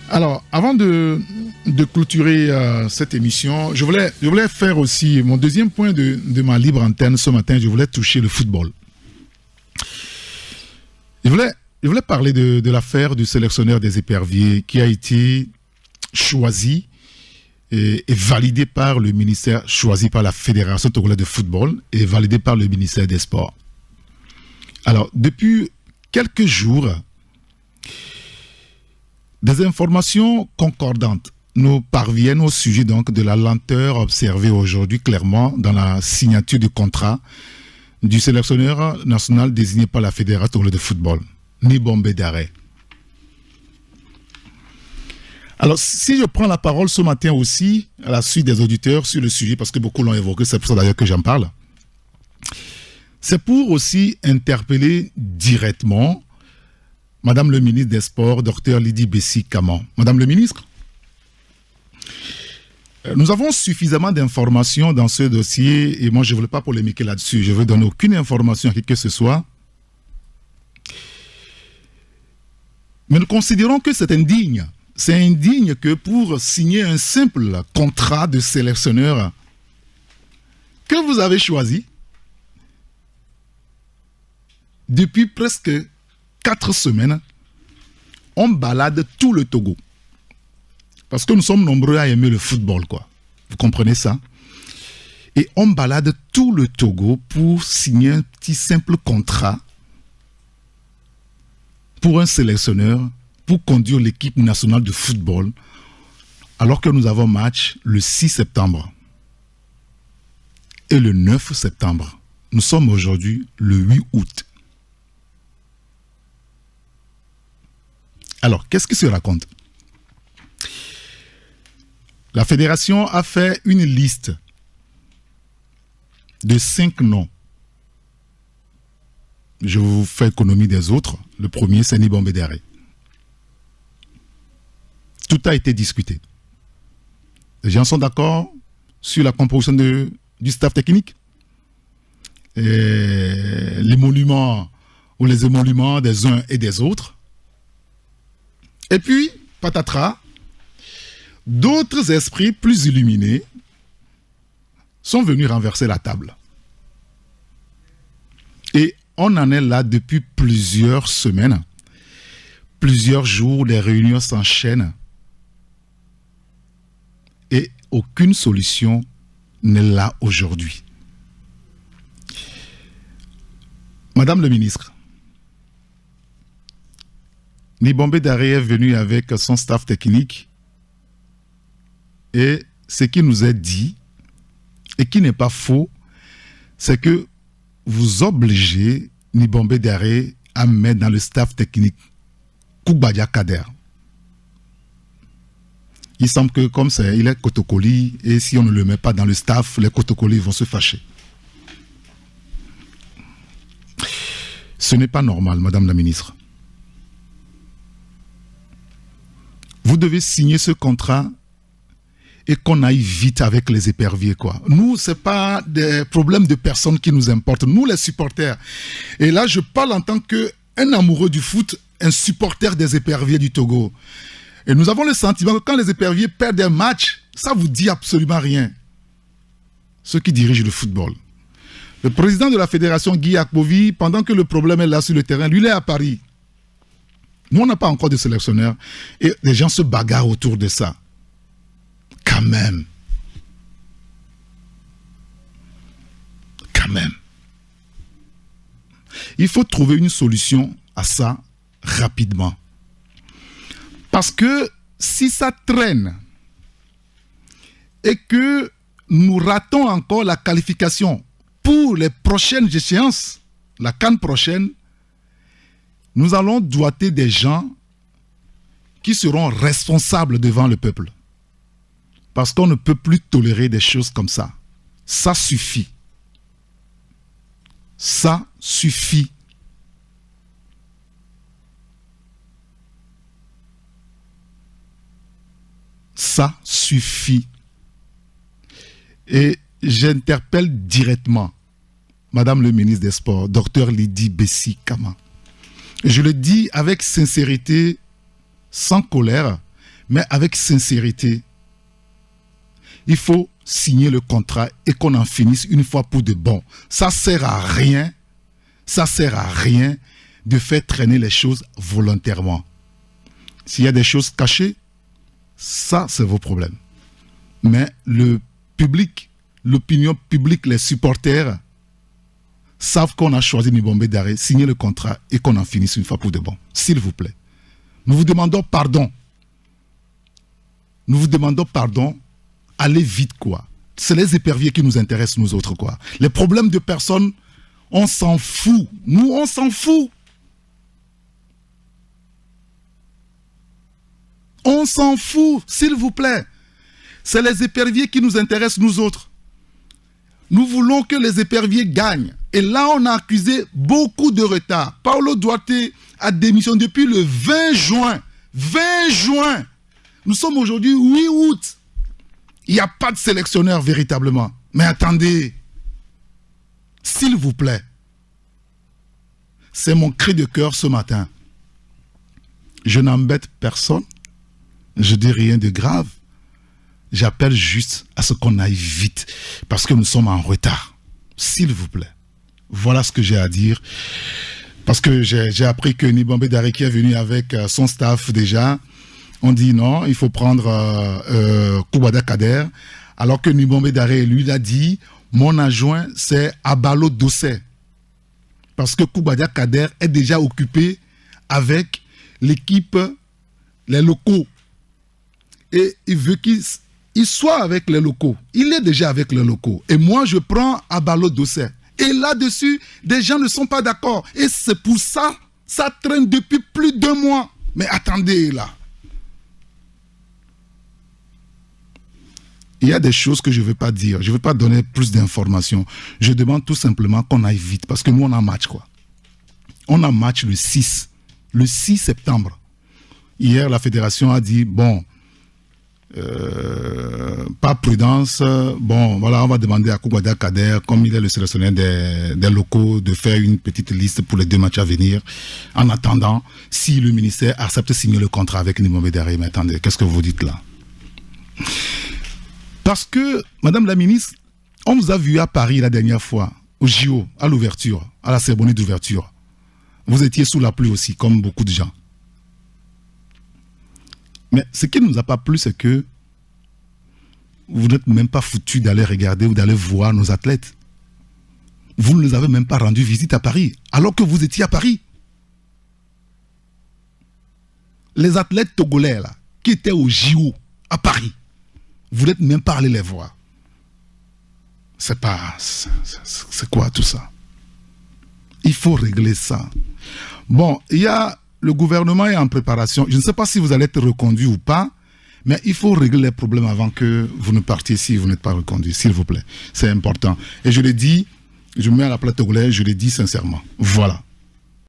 Alors, avant de clôturer cette émission, je voulais faire aussi mon deuxième point de ma libre antenne ce matin. Je voulais toucher le football. Je voulais parler de l'affaire du sélectionneur des éperviers qui a été choisi et validé par le ministère, choisi par la Fédération togolaise de football et validé par le ministère des Sports. Alors, depuis quelques jours, des informations concordantes nous parviennent au sujet donc de la lenteur observée aujourd'hui clairement dans la signature du contrat du sélectionneur national désigné par la Fédération togolaise de football, Nibombe Daré. Alors, si je prends la parole ce matin aussi, à la suite des auditeurs sur le sujet, parce que beaucoup l'ont évoqué, c'est pour ça d'ailleurs que j'en parle, c'est pour aussi interpeller directement Madame le ministre des Sports, Dr Lydie Bessi-Caman. Madame le ministre, nous avons suffisamment d'informations dans ce dossier et moi je ne voulais pas polémiquer là-dessus. Je ne veux donner aucune information à qui que ce soit. Mais nous considérons que c'est indigne. C'est indigne que pour signer un simple contrat de sélectionneur que vous avez choisi, depuis presque 4 semaines, on balade tout le Togo. Parce que nous sommes nombreux à aimer le football, quoi. Vous comprenez ça? Et on balade tout le Togo pour signer un petit simple contrat pour un sélectionneur, pour conduire l'équipe nationale de football, alors que nous avons match le 6 septembre et le 9 septembre. Nous sommes aujourd'hui le 8 août. Alors, qu'est-ce qui se raconte? La fédération a fait une liste de 5 noms. Je vous fais économie des autres. Le premier, c'est Nibombe Daré. Tout a été discuté. Les gens sont d'accord sur la composition du staff technique. Et les monuments ou les émoluments des uns et des autres. Et puis, patatras, d'autres esprits plus illuminés sont venus renverser la table. Et on en est là depuis plusieurs semaines, plusieurs jours, les réunions s'enchaînent et aucune solution n'est là aujourd'hui. Madame le ministre, Nibombe Daré est venu avec son staff technique et ce qui nous est dit, et qui n'est pas faux, c'est que vous obligez Nibombe Daré à mettre dans le staff technique Koukbadia Kader. Il semble que comme c'est, il est Kotokoli et si on ne le met pas dans le staff, les Kotokoli vont se fâcher. Ce n'est pas normal, Madame la ministre. Vous devez signer ce contrat et qu'on aille vite avec les éperviers, quoi. Nous, ce n'est pas des problèmes de personnes qui nous importent. Nous, les supporters. Et là, je parle en tant qu'un amoureux du foot, un supporter des éperviers du Togo. Et nous avons le sentiment que quand les éperviers perdent un match, ça ne vous dit absolument rien. Ceux qui dirigent le football. Le président de la fédération, Guy Akbovi, pendant que le problème est là sur le terrain, lui, il est à Paris. Nous, on n'a pas encore de sélectionneur. Et les gens se bagarrent autour de ça. Quand même. Quand même. Il faut trouver une solution à ça rapidement. Parce que si ça traîne et que nous ratons encore la qualification pour les prochaines échéances, la CAN prochaine, nous allons doiter des gens qui seront responsables devant le peuple. Parce qu'on ne peut plus tolérer des choses comme ça. Ça suffit. Ça suffit. Ça suffit. Et j'interpelle directement Madame le ministre des Sports, Dr Lydie Bessi-Caman. Je le dis avec sincérité, sans colère, mais avec sincérité. Il faut signer le contrat et qu'on en finisse une fois pour de bon. Ça sert à rien de faire traîner les choses volontairement. S'il y a des choses cachées, ça c'est vos problèmes. Mais le public, l'opinion publique, les supporters savent qu'on a choisi Nibombe Daré, signer le contrat et qu'on en finisse une fois pour de bon. S'il vous plaît. Nous vous demandons pardon. Nous vous demandons pardon. Allez vite, quoi. C'est les éperviers qui nous intéressent, nous autres, quoi. Les problèmes de personnes, on s'en fout. Nous, on s'en fout. On s'en fout, s'il vous plaît. C'est les éperviers qui nous intéressent, nous autres. Nous voulons que les éperviers gagnent. Et là, on a accusé beaucoup de retard. Paulo Duarte a démissionné depuis le 20 juin. 20 juin. Nous sommes aujourd'hui 8 août. Il n'y a pas de sélectionneur véritablement. Mais attendez. S'il vous plaît. C'est mon cri de cœur ce matin. Je n'embête personne. Je dis rien de grave. J'appelle juste à ce qu'on aille vite. Parce que nous sommes en retard. S'il vous plaît. Voilà ce que j'ai à dire. Parce que j'ai appris que Nibombe Daré qui est venu avec son staff déjà, on dit non, il faut prendre Koubada Kader. Alors que Nibombe Daré, lui, a dit, mon adjoint, c'est Abalo Dossé. Parce que Koubada Kader est déjà occupé avec l'équipe, les locaux. Et il veut qu'il soit avec les locaux. Il est déjà avec les locaux. Et moi, je prends Abalo Dossé. Et là-dessus, des gens ne sont pas d'accord. Et c'est pour ça, ça traîne depuis plus d'1 mois. Mais attendez là. Il y a des choses que je ne veux pas dire. Je ne veux pas donner plus d'informations. Je demande tout simplement qu'on aille vite. Parce que nous, on a match, quoi. On a match le 6. Le 6 septembre. Hier, la fédération a dit, bon, pas prudence. Bon, voilà, on va demander à Koubada Kader, comme il est le sélectionneur des locaux, de faire une petite liste pour les 2 matchs à venir. En attendant, si le ministère accepte de signer le contrat avec Nibombe Daré, mais attendez, qu'est-ce que vous dites là? Parce que, Madame la ministre, on vous a vu à Paris la dernière fois, au JO, à l'ouverture, à la cérémonie d'ouverture. Vous étiez sous la pluie aussi, comme beaucoup de gens. Mais ce qui ne nous a pas plu, c'est que vous n'êtes même pas foutu d'aller regarder ou d'aller voir nos athlètes. Vous ne les avez même pas rendu visite à Paris, alors que vous étiez à Paris. Les athlètes togolais, là, qui étaient au JO, à Paris, vous n'êtes même pas allé les voir. C'est quoi tout ça? Il faut régler ça. Bon, le gouvernement est en préparation. Je ne sais pas si vous allez être reconduit ou pas, mais il faut régler les problèmes avant que vous ne partiez si vous n'êtes pas reconduit, s'il vous plaît. C'est important. Et je l'ai dit, je me mets à la place togolaise, je l'ai dit sincèrement. Voilà.